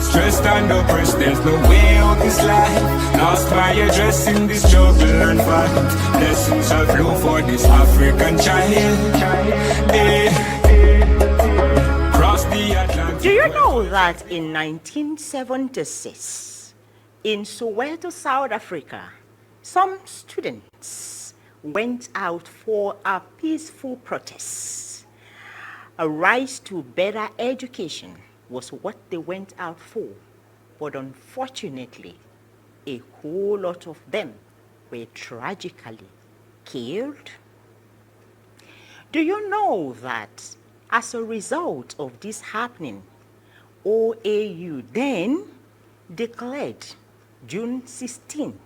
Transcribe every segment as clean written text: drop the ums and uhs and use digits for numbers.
Stressed and oppressed, there's no way out this life. Lost my address in this struggle and fight. Blessings shall flow for this African child. Cross the Atlantic. Do you know that in 1976, in Soweto, South Africa, some students went out for a peaceful protest? A right to better education was what they went out for. But unfortunately, a whole lot of them were tragically killed. Do you know that as a result of this happening, OAU then declared June 16,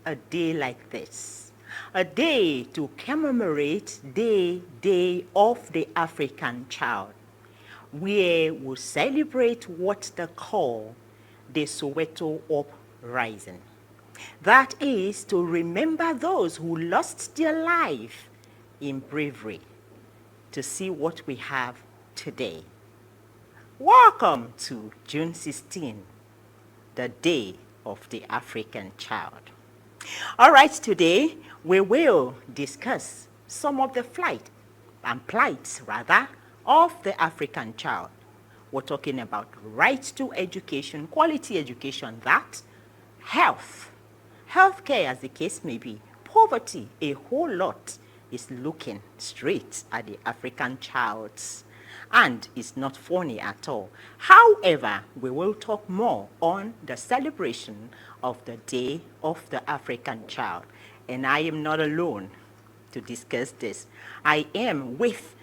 a day like this, a day to commemorate the Day of the African Child, where we celebrate what they call the Soweto Uprising. That is to remember those who lost their life in bravery to see what we have today. Welcome to June 16, the Day of the African Child. All right, today we will discuss some of the plights of the African child. We're talking about right to education, quality education, that, healthcare as the case may be, poverty, a whole lot is looking straight at the African child, and it's not funny at all. However, we will talk more on the celebration of the Day of the African Child, and I am not alone to discuss this. I am with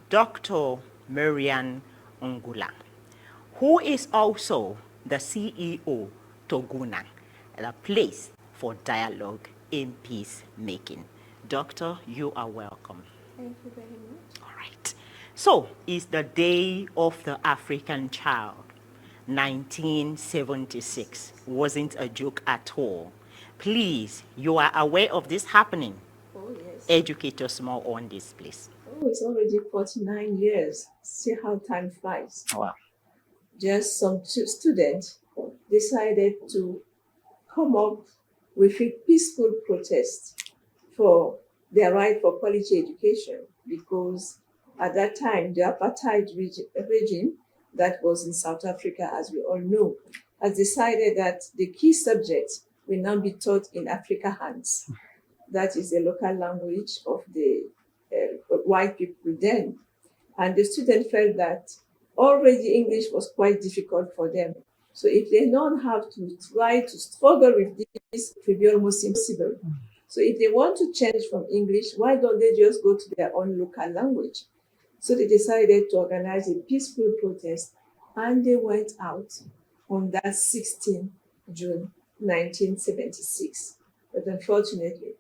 Dr. Mariane Ngoulla, who is also the CEO to Ngoulla, a place for dialogue in peacemaking. Doctor, you are welcome. Thank you very much. All right. So, it's the Day of the African Child. 1976 wasn't a joke at all. Please, you are aware of this happening. Oh, yes. Educate us more on this, please. Oh, it's already 49 years. See how time flies. Wow. Just some students decided to come up with a peaceful protest for their right for quality education, because at that time, the apartheid regime that was in South Africa, as we all know, has decided that the key subjects will now be taught in Afrikaans. That is the local language of the white people then. And the students felt that already English was quite difficult for them. So if they don't have to try to struggle with this, it will be almost impossible. So if they want to change from English, why don't they just go to their own local language? So they decided to organize a peaceful protest, and they went out on that 16 June 1976. But unfortunately,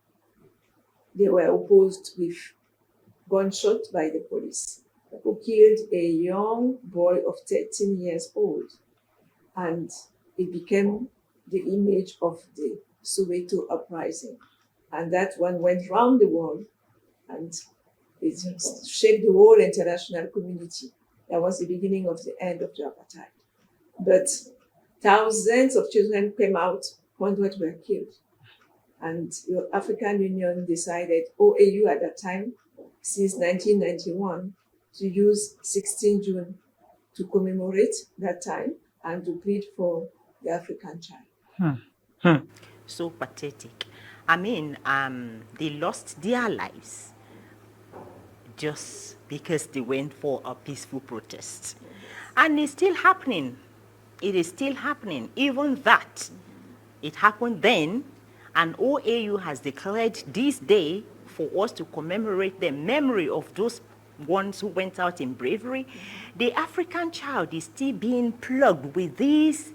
they were opposed with gunshot by the police, who killed a young boy of 13 years old. And it became the image of the Soweto uprising. And that one went round the world, and it shook the whole international community. That was the beginning of the end of the apartheid. But thousands of children came out, hundreds were killed. And the African Union decided, OAU at that time, since 1991, to use 16 June to commemorate that time and to plead for the African child. So pathetic. I mean, they lost their lives just because they went for a peaceful protest. And it's still happening. It is still happening. Even that, it happened then, and OAU has declared this day for us to commemorate the memory of those ones who went out in bravery. The African child is still being plugged with this.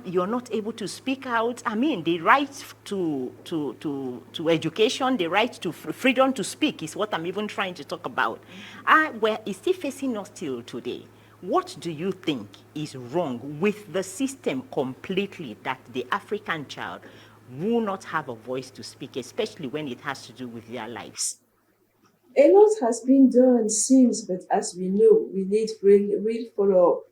You're not able to speak out. I mean, the right to education, the right to freedom to speak is what I'm even trying to talk about. Where it's still facing us till today. What do you think is wrong with the system completely, that the African child will not have a voice to speak, especially when it has to do with their lives? A lot has been done since, but as we know, we need real follow-up.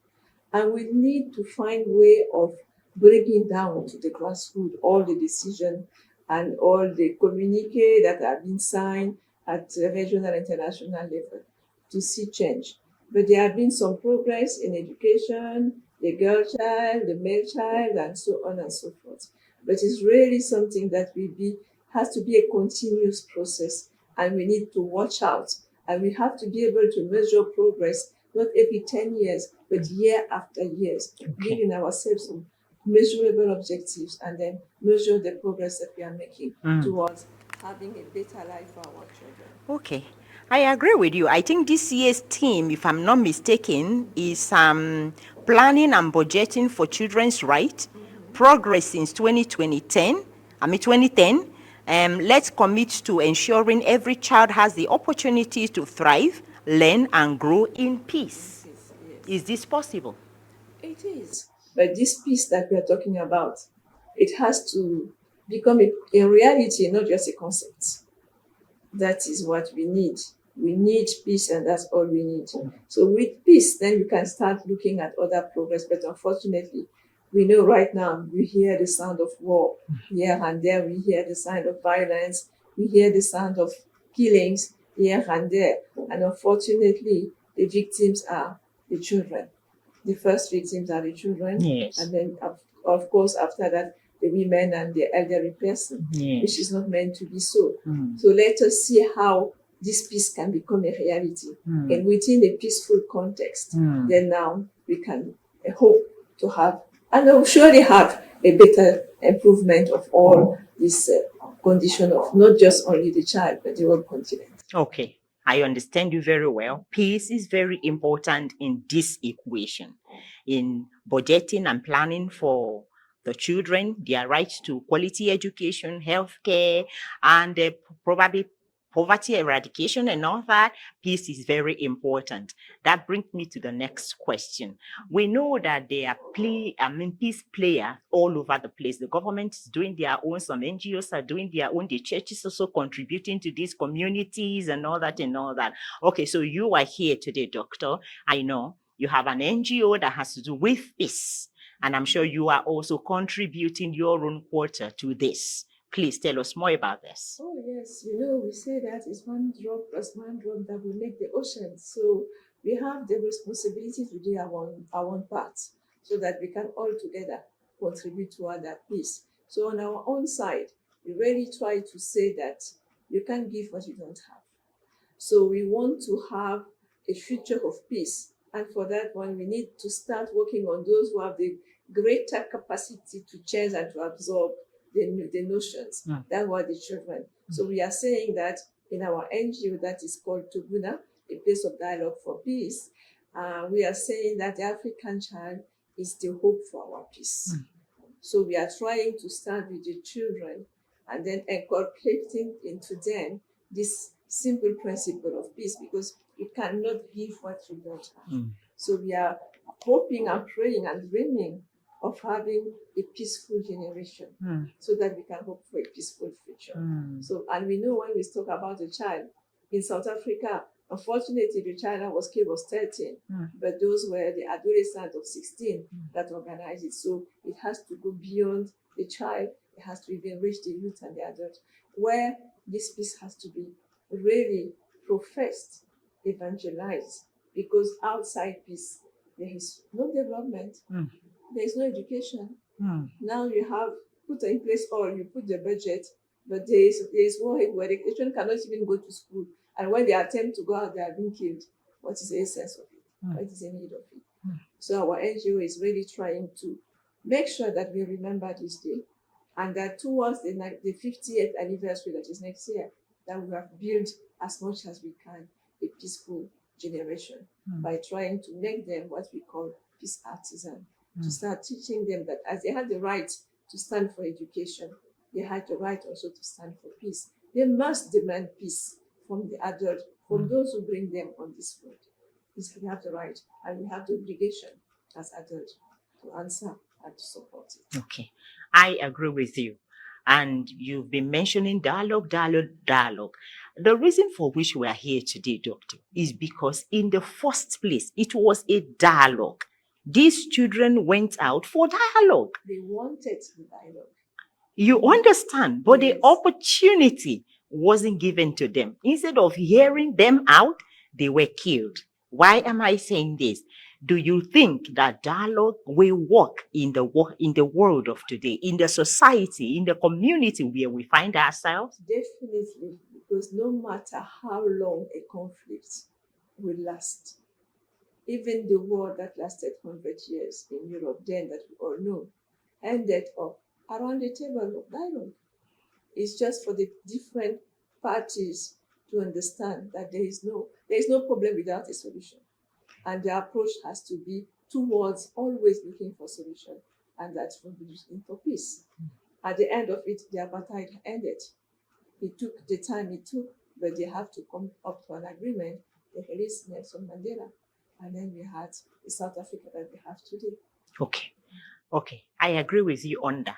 And we need to find way of breaking down to the grassroots all the decisions and all the communique that have been signed at the regional and international level to see change. But there have been some progress in education, the girl child, the male child, and so on and so forth. But it's really something that has to be a continuous process, and we need to watch out, and we have to be able to measure progress not every 10 years, but year after years, giving ourselves some measurable objectives and then measure the progress that we are making towards having a better life for our children. Okay, I agree with you. I think this year's theme, if I'm not mistaken, is planning and budgeting for children's rights, progress since 2010. Let's commit to ensuring every child has the opportunity to thrive, learn, and grow in peace. Yes. Is this possible? It is. But this peace that we are talking about, it has to become a reality, not just a concept. That is what we need. We need peace, and that's all we need. So with peace, then you can start looking at other progress. But unfortunately, we know right now we hear the sound of war here and there. We hear the sound of violence. We hear the sound of killings here and there. And unfortunately, the victims are the children. The first victims are the children. Yes. And then, of course, after that, the women and the elderly person, Yes. which is not meant to be so. So let us see how this peace can become a reality. And within a peaceful context, then now we can hope to have, and we'll surely have, a better improvement of all this condition of not just only the child, but the whole continent. Okay, I understand you very well. Peace is very important in this equation, in budgeting and planning for the children, their right to quality education, healthcare, and probably poverty eradication and all that. Peace is very important. That brings me to the next question. We know that there are peace players all over the place. The government is doing their own, some NGOs are doing their own, the church is also contributing to these communities and all that and all that. Okay, so you are here today, Doctor. I know you have an NGO that has to do with peace, and I'm sure you are also contributing your own quota to this. Please tell us more about this. Oh, yes. We say that it's one drop plus one drop that will make the ocean. So we have the responsibility to do our own part so that we can all together contribute toward that peace. So on our own side, we really try to say that you can't give what you don't have. So we want to have a future of peace. And for that one, we need to start working on those who have the greater capacity to change and to absorb the notions. That were the children. So we are saying that in our NGO that is called Tuguna, a place of dialogue for peace, we are saying that the African child is the hope for our peace. So we are trying to start with the children and then inculcating into them this simple principle of peace, because you cannot give what you don't have. So we are hoping and praying and dreaming of having a peaceful generation so that we can hope for a peaceful future. So, and we know when we talk about the child, in South Africa, unfortunately, the child that was killed was 13, but those were the adolescents of 16 that organized it. So it has to go beyond the child. It has to even reach the youth and the adult, where this peace has to be really professed, evangelized, because outside peace, there is no development. There is no education. Now you have put in place you put the budget, but there is one where the children cannot even go to school. And when they attempt to go out, they are being killed. What is the essence of it? What is the need of it? So our NGO is really trying to make sure that we remember this day, and that towards the 50th anniversary, that is next year, that we have built as much as we can a peaceful generation by trying to make them what we call peace artisans. To start teaching them that as they had the right to stand for education, they had the right also to stand for peace. They must demand peace from the adult, from those who bring them on this world. We have the right and we have the obligation as adults to answer and to support it. Okay, I agree with you. And you've been mentioning dialogue. The reason for which we are here today, Doctor, is because in the first place, it was a dialogue These children went out for dialogue. They wanted the dialogue. You understand? But Yes. the opportunity wasn't given to them. Instead of hearing them out, they were killed. Why am I saying this? Do you think that dialogue will work in the world of today, in the society, in the community where we find ourselves? Definitely, because no matter how long a conflict will last, even the war that lasted 100 years in Europe, then that we all know, ended up around the table of dialogue. It's just for the different parties to understand that there is no problem without a solution. And the approach has to be towards always looking for solution, and that's from looking for peace. At the end of it, the apartheid ended. It took the time it took, but they have to come up to an agreement. They released Nelson Mandela, and then we had the South Africa that we have today. Okay, I agree with you on that.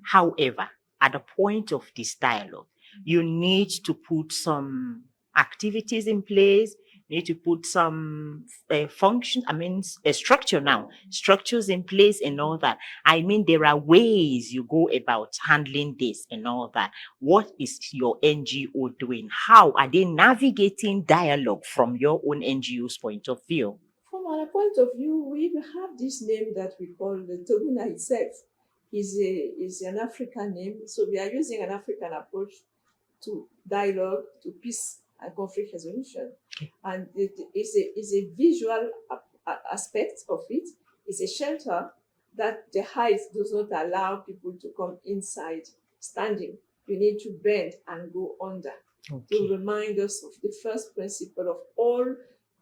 However, at the point of this dialogue, you need to put some activities in place. You need to put some structures in place and all that. I mean, there are ways you go about handling this and all that. What is your NGO doing? How are they navigating dialogue from your own NGO's point of view? From our point of view, we even have this name that we call the Toguna itself. Is an African name, so we are using an African approach to dialogue, to peace and conflict resolution. And it is a visual aspect of it. It's a shelter that the height does not allow people to come inside standing. You need to bend and go under to remind us of the first principle of all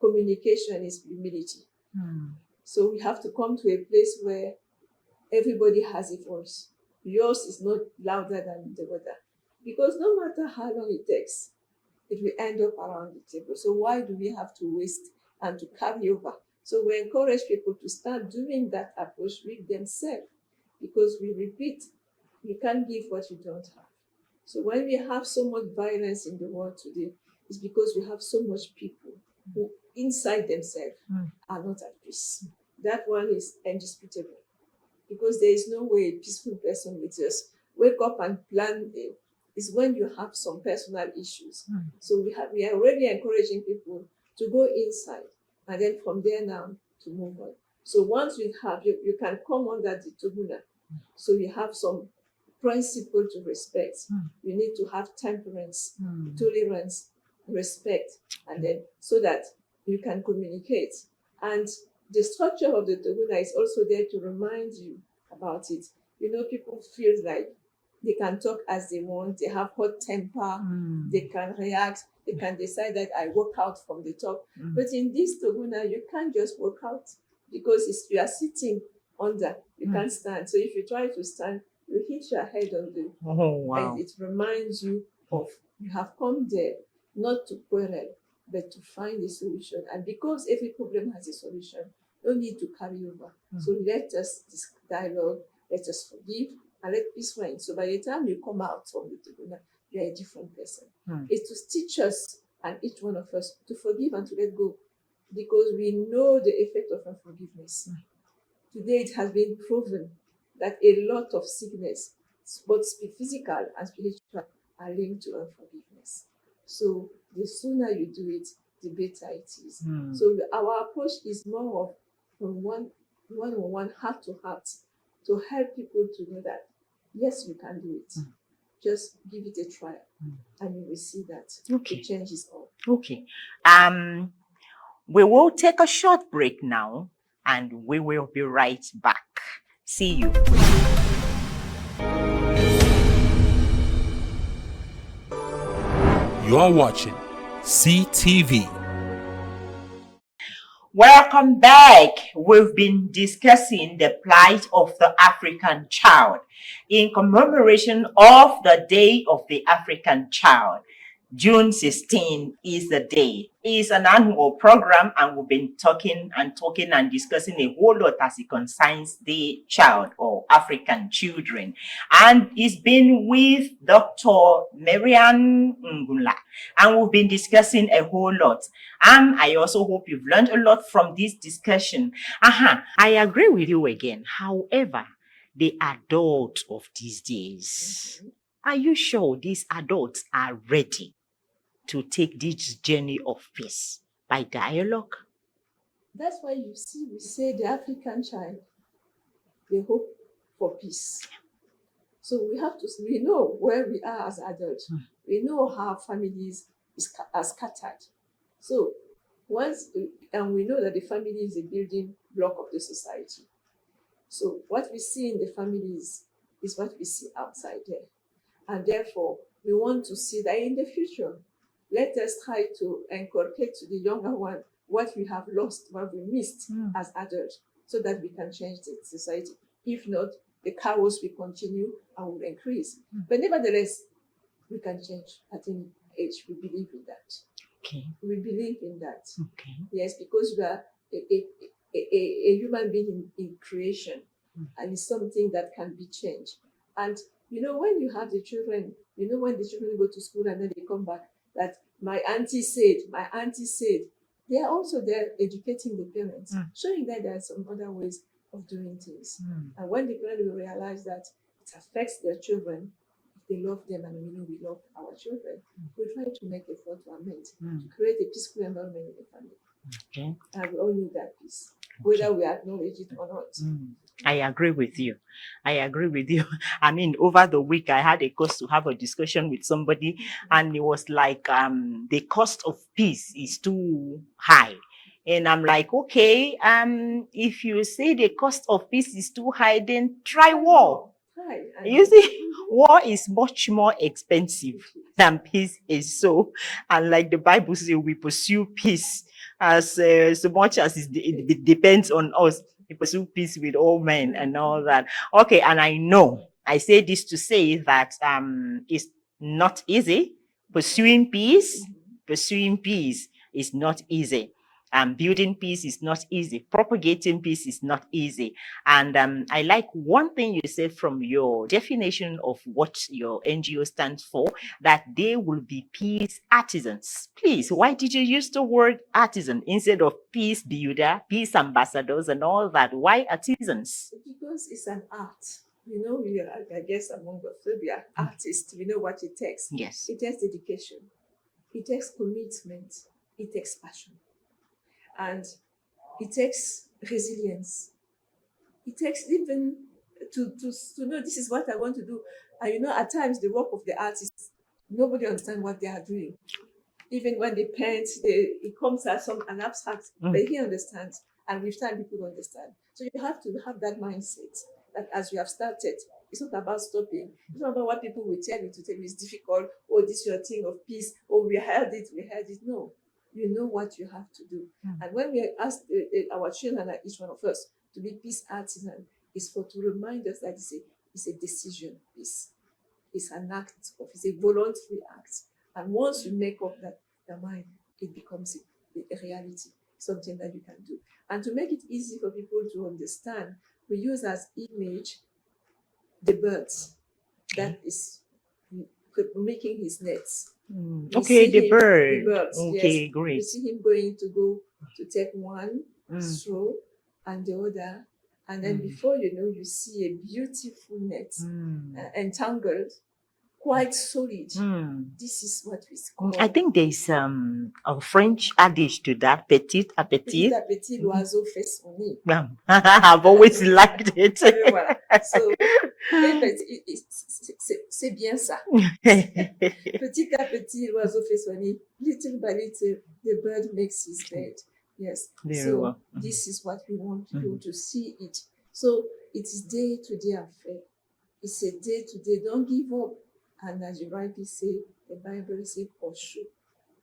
communication is humility. So we have to come to a place where everybody has a voice. Yours is not louder than the other. Because no matter how long it takes, it will end up around the table. So why do we have to waste and to carry over? So we encourage people to start doing that approach with themselves, because we repeat, you can't give what you don't have. So when we have so much violence in the world today, it's because we have so much people who inside themselves are not at peace. That one is indisputable, because there is no way a peaceful person will just wake up and plan. Is when you have some personal issues. So we are already encouraging people to go inside, and then from there now to move on. So once you have, you can come under the Toguna. So you have some principle to respect. You need to have temperance, tolerance, respect, and then so that you can communicate. And the structure of the Toguna is also there to remind you about it. You know, people feel like they can talk as they want, they have hot temper, they can react, they can decide that I walk out from the top. But in this Toguna, you can't just walk out, because you are sitting under, you can't stand. So if you try to stand, you hit your head on the and it reminds you of you have come there not to quarrel, but to find a solution. And because every problem has a solution, no need to carry over. So let us dialogue, let us forgive, and let peace reign. So by the time you come out from the Toguna, you are a different person. It's to teach us and each one of us to forgive and to let go, because we know the effect of unforgiveness. Today it has been proven that a lot of sickness, both physical and spiritual, are linked to unforgiveness. So the sooner you do it, the better it is. So our approach is more of from one-on-one, heart to heart, to help people to know that, yes, you can do it. Just give it a try, and you will see that the change is all. Okay. We will take a short break now, and we will be right back. See you. You are watching CTV. Welcome back. We've been discussing the plight of the African child in commemoration of the Day of the African Child. June 16 is the day. It's an annual program, and we've been talking and discussing a whole lot as it concerns the child or African children. And it's been with Dr. Mariane Ngoulla, and we've been discussing a whole lot. And I also hope you've learned a lot from this discussion. I agree with you again. However, the adults of these days, are you sure these adults are ready to take this journey of peace by dialogue? That's why you see, we say the African child, they hope for peace. So we know where we are as adults. We know how families are scattered. So and we know that the family is a building block of the society. So what we see in the families is what we see outside there. And therefore, we want to see that in the future, let us try to inculcate to the younger one what we have lost, what we missed as adults, so that we can change the society. If not, the chaos will continue and will increase. But nevertheless, we can change at any age. We believe in that. Okay. We believe in that. Okay. Yes, because we are a human being in creation, and it's something that can be changed. And when you have the children, when the children go to school and then they come back, that my auntie said, they are also there educating the parents, showing that there are some other ways of doing things. And when the parents will realize that it affects their children, if they love them, and we love our children, we try to make effort to amend, to create a peaceful environment in the family. Okay. And we all need that peace, whether we acknowledge it or not. I agree with you. I mean, over the week, I had a cause to have a discussion with somebody, and it was like, the cost of peace is too high. And I'm like, okay, if you say the cost of peace is too high, then try war. You see, war is much more expensive than peace is. So, and like the Bible says, we pursue peace as so much as it depends on us. We pursue peace with all men and all that. Okay, and I say this to say that it's not easy. Pursuing peace is not easy. Building peace is not easy. Propagating peace is not easy. And I like one thing you said from your definition of what your NGO stands for, that they will be peace artisans. Please, why did you use the word artisan instead of peace builder, peace ambassadors, and all that? Why artisans? Because it's an art. I guess among us, we are artists. We know what it takes. Yes. It takes dedication. It takes commitment. It takes passion. And it takes resilience. It takes even to know this is what I want to do. And at times the work of the artists, nobody understands what they are doing. Even when they paint, it comes as an abstract, but he understands. And with time, people understand. So you have to have that mindset that as you have started, it's not about stopping. It's not about what people will tell you it's difficult, or this is your thing of peace, or we heard it. No. You know what you have to do. And when we ask our children, like each one of us, to be peace artisan, is to remind us that it's a decision. It's an act it's a voluntary act. And once you make up the mind, it becomes a reality, something that you can do. And to make it easy for people to understand, we use as image the birds that is making his nets. Okay, the bird. The birds, okay, yes. great. You see him going to go to take one straw and the other, and then before you know, you see a beautiful net entangled, quite solid. This is what we call. I think there's a French adage to that: petit à petit. Petit à petit, l'oiseau fait son nid. I've always liked it. Voilà. So, c'est bien ça. Petit à petit, l'oiseau fait son nid. Little by little, the bird makes his bed. Yes. Very well. This is what we want people to see it. So it is day-to-day affair. It's a day-to-day. Don't give up. And as you rightly say, the Bible says pursue,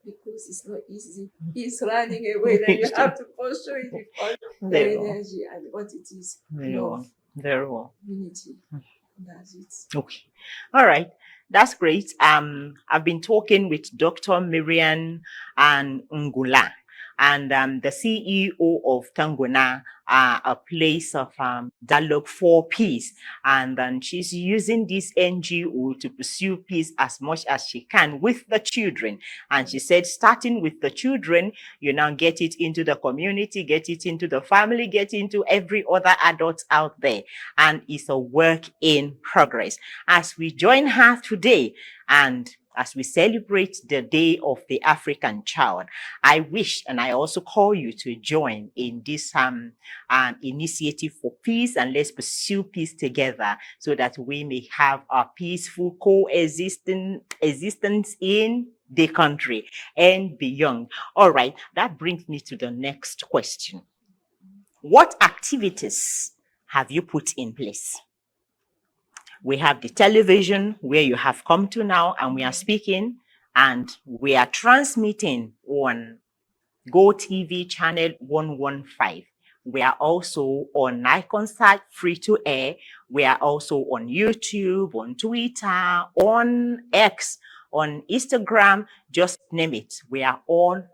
because it's not easy. It's running away, then you have to pursue it with all the energy and what it is. Very well. Very well. Unity. That's it. Okay. All right. That's great. I've been talking with Dr. Mariane and Ngoulla, and the CEO of Tangona, a place of dialogue for peace. And she's using this NGO to pursue peace as much as she can with the children. And she said, starting with the children, you now get it into the community, get it into the family, get into every other adult out there. And it's a work in progress. As we join her today and as we celebrate the Day of the African Child, I wish and I also call you to join in this initiative for peace, and let's pursue peace together so that we may have a peaceful existence in the country and beyond. All right, that brings me to the next question. What activities have you put in place? We have the television where you have come to now, and we are speaking, and we are transmitting on Go TV channel 115. We are also on Iconsat free to air. We are also on YouTube, on Twitter, on X, on Instagram, just name it. We are on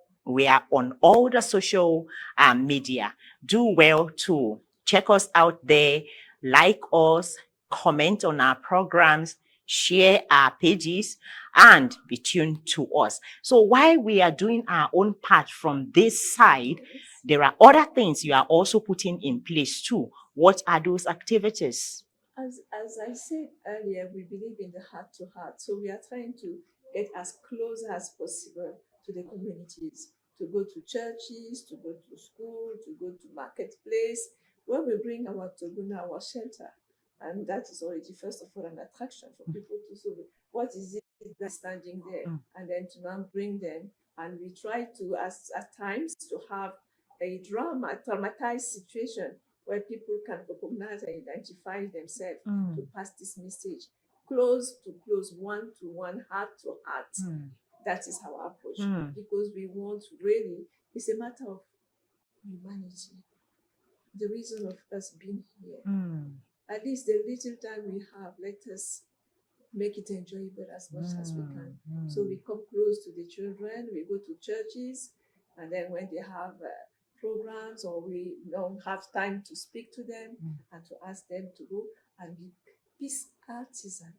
all the social media. Do well to check us out there, like us, comment on our programs, share our pages, and be tuned to us. So while we are doing our own part from this side, there are other things you are also putting in place too. What are those activities? As I said earlier, we believe in the heart to heart. So we are trying to get as close as possible to the communities, to go to churches, to go to school, to go to marketplace, where we bring our Toguna, our shelter. And that is already, first of all, an attraction for people to see what is it that's standing there, and then to now bring them. And we try to, at times, to have a traumatized situation where people can recognize and identify themselves to pass this message close to close, one to one, heart to heart. That is our approach, because we want really, it's a matter of humanity, the reason of us being here. At least the little time we have, let us make it enjoyable as much as we can. So we come close to the children, we go to churches, and then when they have programs or we don't have time to speak to them and to ask them to go and be peace artisan,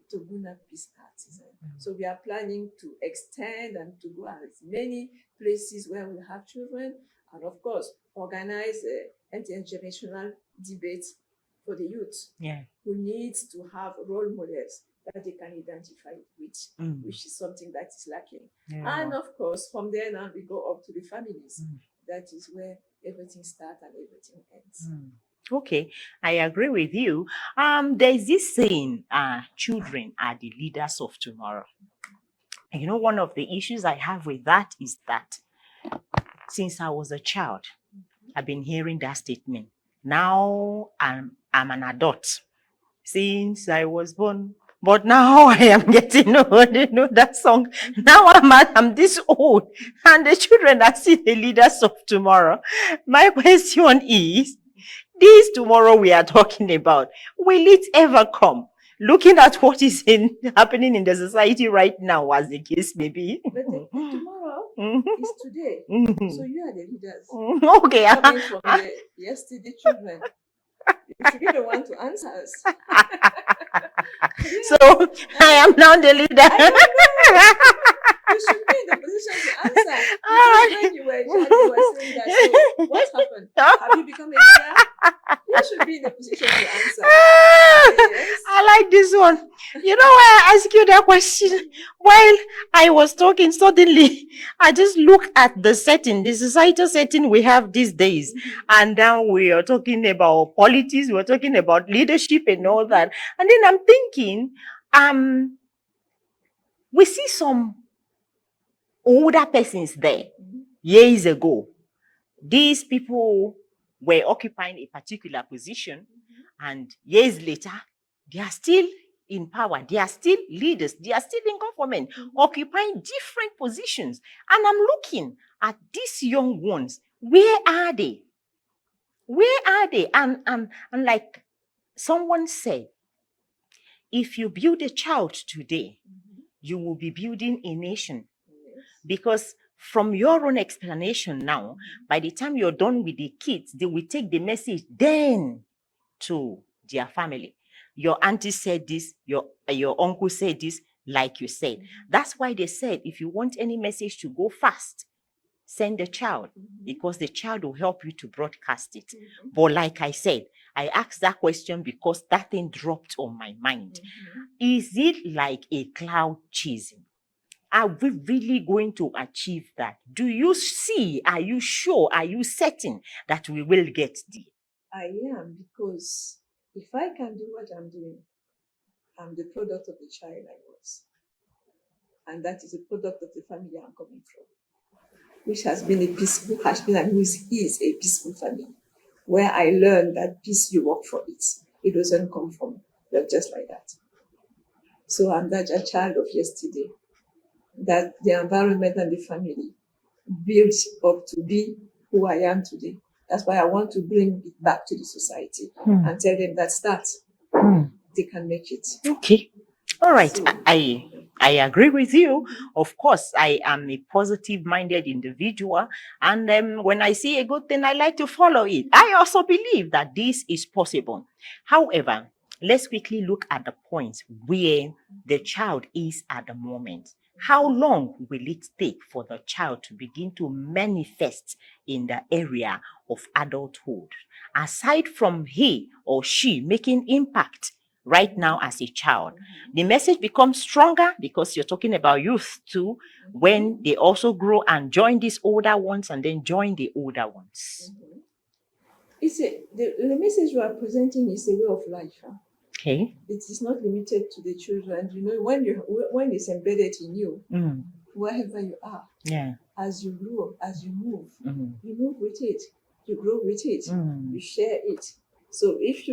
to Toguna peace artisan. So we are planning to extend and to go as many places where we have children, and of course organize intergenerational debates for the youth who needs to have role models that they can identify with, which is something that is lacking. And of course, from there now we go up to the families. That is where everything starts and everything ends. Okay, I agree with you. There's this saying, children are the leaders of tomorrow. And you know, one of the issues I have with that is that since I was a child, I've been hearing that statement. Now I'm an adult since I was born. But now I am getting old. You know that song? Now I'm this old. And the children are still the leaders of tomorrow. My question is, this tomorrow we are talking about, will it ever come? Looking at what is happening in the society right now, as the case may be. But tomorrow is today. So you are the leaders. Okay. Coming from the yesterday children. You should be the one to answer us. So I am now the leader. I don't know. You should be in the position to answer. Because when you were a child, you were saying that. So what happened? Have you become a leader? You should be in the position to answer. Yes. I like this one. You know why I asked you that question? While I was talking, suddenly I just looked at the setting, the societal setting we have these days. And now we are talking about politics, we're talking about leadership and all that. And then I'm thinking, we see some older persons there years ago. These people were occupying a particular position, and years later, they are still in power. They are still leaders. They are still in government, occupying different positions. And I'm looking at these young ones. Where are they? Where are they? And like someone said, if you build a child today, you will be building a nation. Because from your own explanation now, by the time you're done with the kids, they will take the message then to their family. Your auntie said this, your uncle said this, like you said. That's why they said if you want any message to go fast, send the child, because the child will help you to broadcast it. But like I said, I asked that question because that thing dropped on my mind. Is it like a cloud chasing? Are we really going to achieve that? Do you see? Are you sure? Are you certain that we will get there? I am, because if I can do what I'm doing, I'm the product of the child I was. And that is a product of the family I'm coming from, which has been a peaceful, is a peaceful family, where I learned that peace, you work for it. It doesn't come from just like that. So I'm that a child of yesterday, that the environment and the family built up to be who I am today. That's why I want to bring it back to the society and tell them that they can make it. Okay. All right. So, I agree with you. Of course, I am a positive-minded individual. And when I see a good thing, I like to follow it. I also believe that this is possible. However, let's quickly look at the point where the child is at the moment. How long will it take for the child to begin to manifest in the area of adulthood? Aside from he or she making impact right now as a child, the message becomes stronger because you're talking about youth too, when they also grow and join these older ones and then join the older ones. The message you are presenting is a way of life. Okay. It is not limited to the children. You know, when it's embedded in you, wherever you are, as you grow, as you move with it, you grow with it, you share it. So if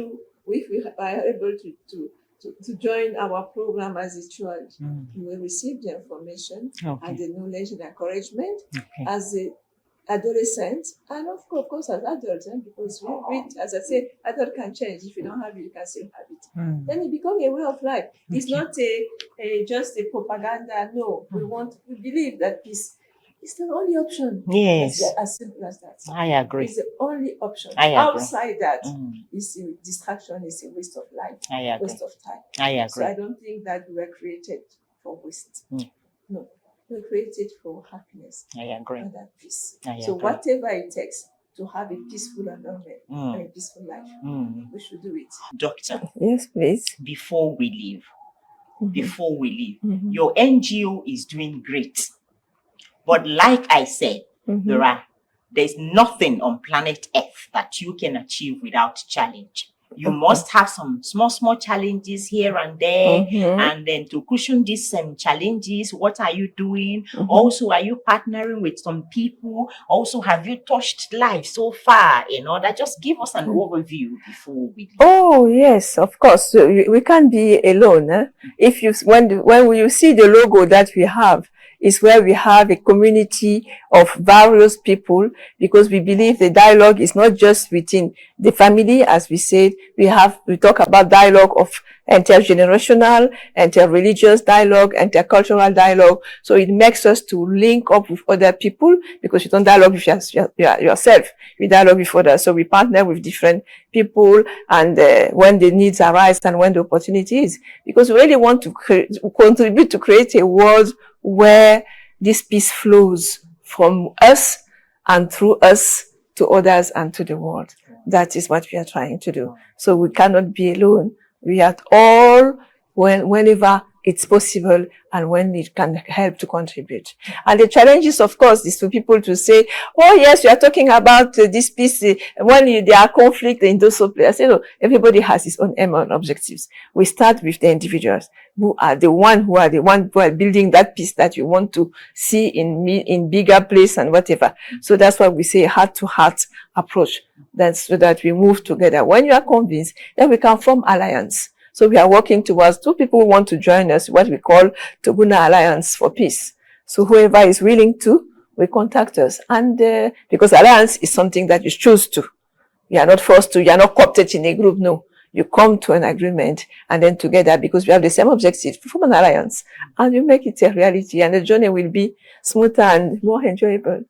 we are able to join our program as a child, you will receive the information and the knowledge and encouragement as a adolescent, and of course as adults, because we, as I say, adult can change. If you don't have it, you can still have it. Then it becomes a way of life. It's not just a propaganda. No, we believe that peace is the only option. Yes, as simple as that. I agree. It's the only option. I agree. Outside that, is a distraction. Is a waste of life. I agree. Waste of time. I agree. So I don't think that we were created for waste. No. We're created for happiness. I agree. And that peace. So whatever it takes to have a peaceful environment and a peaceful life, we should do it. Doctor. Yes, please. Before we leave, your NGO is doing great. But like I said, there's nothing on planet Earth that you can achieve without challenge. You must have some small challenges here and there. And then to cushion these challenges, what are you doing? Also, are you partnering with some people? Also, have you touched life so far? Just give us an overview before we leave. Oh, yes, of course. We can't be alone. If when you see the logo that we have, is where we have a community of various people, because we believe the dialogue is not just within the family, as we said. We talk about dialogue of intergenerational, interreligious dialogue, intercultural dialogue. So it makes us to link up with other people, because you don't dialogue with yourself, you dialogue with others. So we partner with different people, and when the needs arise and when the opportunity is, because we really want to contribute to create a world where this peace flows from us and through us to others and to the world. That is what we are trying to do. So we cannot be alone. We are all, whenever it's possible and when it can help to contribute. And the challenges, of course, is for people to say, oh yes, we are talking about this peace. When there are conflict in those places, I say, no, everybody has his own aim and objectives. We start with the individuals who are the one who are building that peace that you want to see in bigger place and whatever. So that's why we say heart-to-heart approach. That's so that we move together. When you are convinced, then we can form alliance. So we are working towards 2 people who want to join us, what we call Ngoulla Alliance for Peace. So whoever is willing to, will contact us. And because alliance is something that you choose to. You are not forced to, you are not co-opted in a group, no. you come to an agreement, and then together, because we have the same objective, form an alliance, and you make it a reality, and the journey will be smoother and more enjoyable.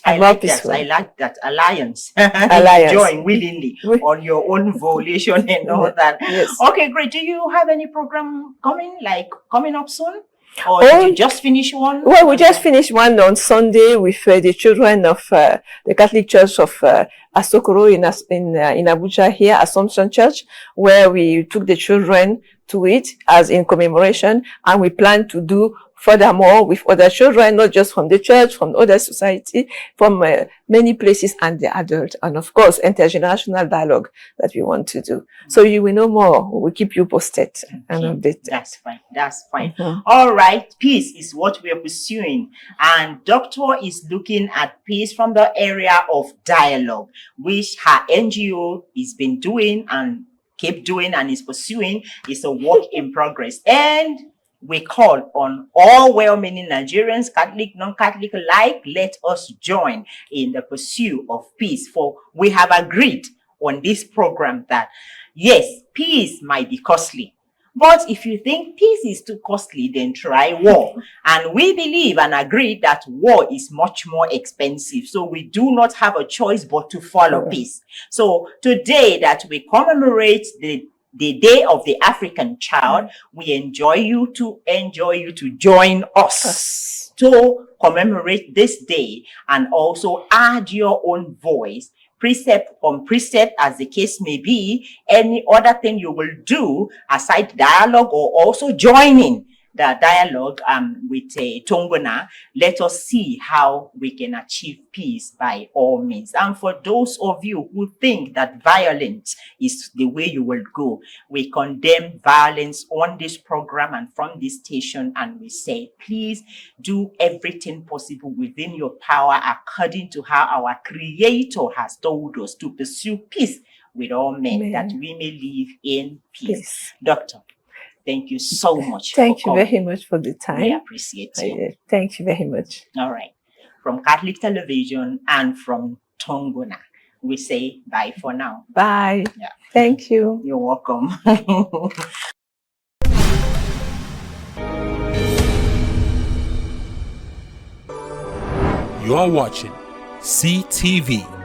I like that. I like that alliance. Join willingly on your own volition and all that. Yes. Okay, great. Do you have any program coming up soon? Or did you just finish one? Well, we just finished one on Sunday with the children of the Catholic Church of Asokoro in Abuja here, Assumption Church, where we took the children to it as in commemoration, and we plan to do furthermore with other children, not just from the church, from other society, from many places, and the adult, and of course, intergenerational dialogue that we want to do. So you will know more. We'll keep you posted and updated. That's fine. That's fine. All right. Peace is what we are pursuing. And Doctor is looking at peace from the area of dialogue, which her NGO has been doing and keep doing and is pursuing. Is a work in progress. And we call on all well-meaning Nigerians, Catholic, non-Catholic alike, let us join in the pursuit of peace. For we have agreed on this program that, yes, peace might be costly. But if you think peace is too costly, then try war. And we believe and agree that war is much more expensive. So we do not have a choice but to follow peace. So today that we commemorate the Day of the African Child, we enjoy you to join us to commemorate this day and also add your own voice, precept on precept, as the case may be, any other thing you will do aside dialogue or also joining the dialogue with Tongona. Let us see how we can achieve peace by all means. And for those of you who think that violence is the way you will go, we condemn violence on this program and from this station, and we say, please do everything possible within your power according to how our Creator has told us to pursue peace with all men, that we may live in peace. Doctor, thank you so much. Thank you very much for the time. I appreciate you. Thank you very much. All right. From Catholic Television and from Tongona, we say bye for now. Bye. Yeah. Thank you. You're welcome. You are watching CTV.